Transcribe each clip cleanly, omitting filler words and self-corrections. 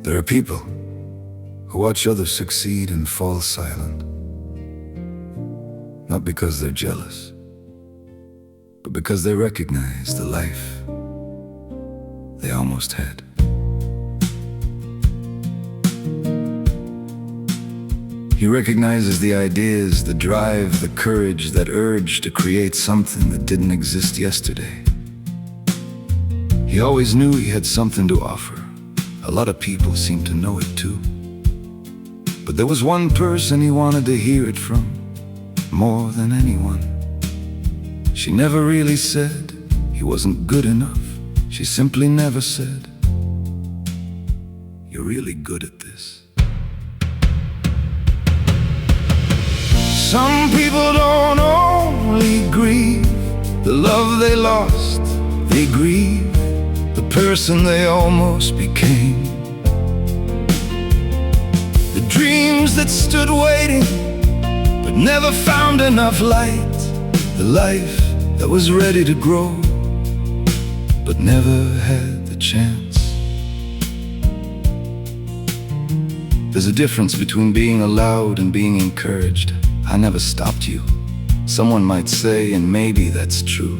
There are people who watch others succeed and fall silent, not because they're jealous, but because they recognize the life they almost had. He recognizes the ideas, the drive, the courage, that urge to create something that didn't exist yesterday. He always knew he had something to offer. A lot of people seemed to know it too. But there was one person he wanted to hear it from, more than anyone. She never really said he wasn't good enough. She simply never said, "You're really good at this." Some people don't only grieve the love they lost, they grieve the person they almost became. The dreams that stood waiting but never found enough light. The life that was ready to grow but never had the chance. There's a difference between being allowed and being encouraged. I never stopped you, someone might say, and maybe that's true.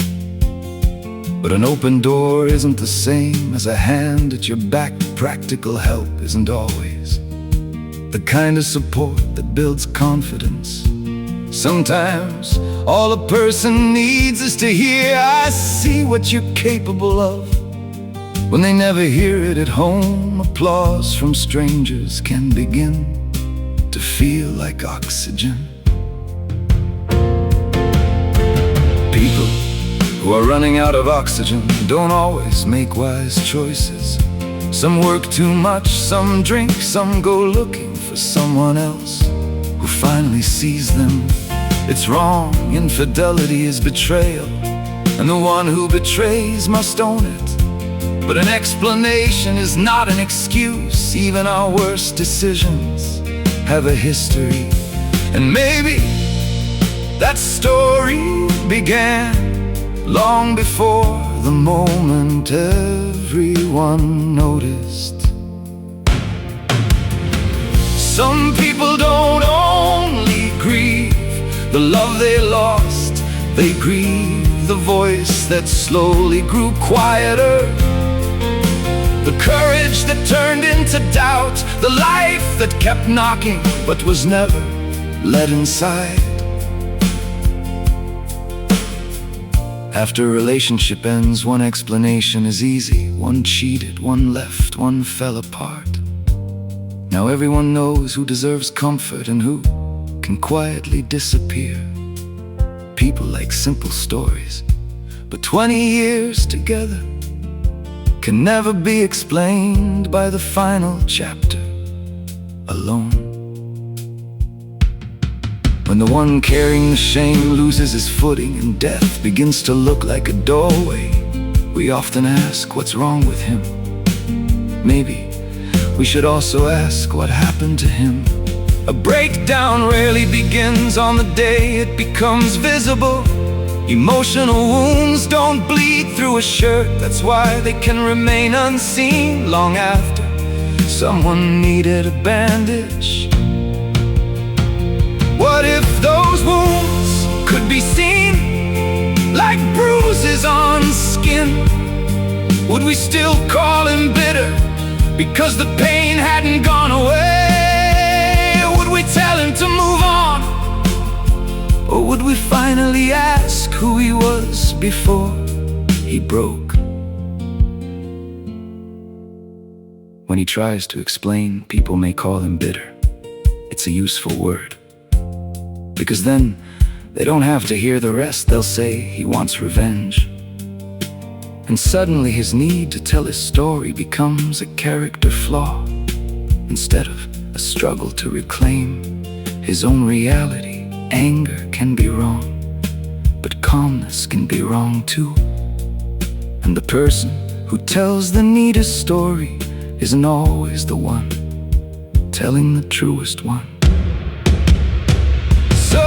But an open door isn't the same as a hand at your back. Practical help isn't always the kind of support that builds confidence. Sometimes all a person needs is to hear, "I see what you're capable of." When they never hear it at home, applause from strangers can begin to feel like oxygen. People who are running out of oxygen don't always make wise choices. Some work too much, some drink, some go looking for someone else who finally sees them. It's wrong, infidelity is betrayal, and the one who betrays must own it. But an explanation is not an excuse. Even our worst decisions have a history, and maybe that story began long before the moment everyone noticed. Some people don't only grieve the love they lost, they grieve the voice that slowly grew quieter, the courage that turned into doubt, the life that kept knocking but was never let inside. After a relationship ends, one explanation is easy. One cheated, one left, one fell apart. Now everyone knows who deserves comfort and who can quietly disappear. People like simple stories, but 20 years together can never be explained by the final chapter alone. When the one carrying the shame loses his footing and death begins to look like a doorway, we often ask, what's wrong with him? Maybe we should also ask, what happened to him? A breakdown rarely begins on the day it becomes visible. Emotional wounds don't bleed through a shirt. That's why they can remain unseen long after someone needed a bandage. What if those wounds could be seen like bruises on skin? Would we still call him bitter because the pain hadn't gone away? Would we tell him to move on? Or would we finally ask who he was before he broke? When he tries to explain, people may call him bitter. It's a useful word, because then they don't have to hear the rest. They'll say he wants revenge. And suddenly his need to tell his story becomes a character flaw, instead of a struggle to reclaim his own reality. Anger can be wrong, but calmness can be wrong too. And the person who tells the neatest story isn't always the one telling the truest one. So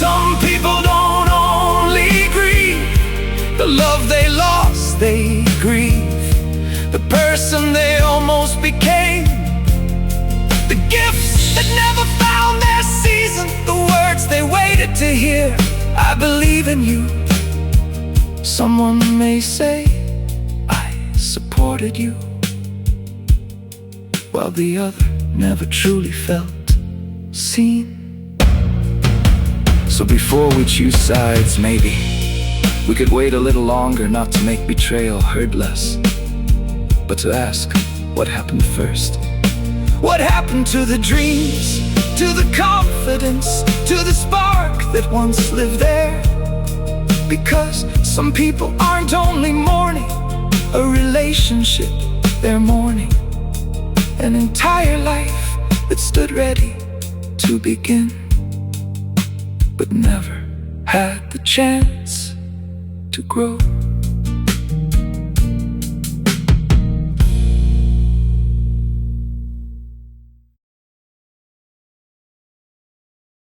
some people don't only grieve the love they lost, they grieve the person they almost became, the gifts that never found their season, the words they waited to hear. I believe in you. Someone may say I supported you, while the other never truly felt seen. So before we choose sides, maybe we could wait a little longer, not to make betrayal hurt less, but to ask what happened first. What happened to the dreams, to the confidence, to the spark that once lived there? Because some people aren't only mourning a relationship, they're mourning an entire life that stood ready to begin, but never had the chance to grow.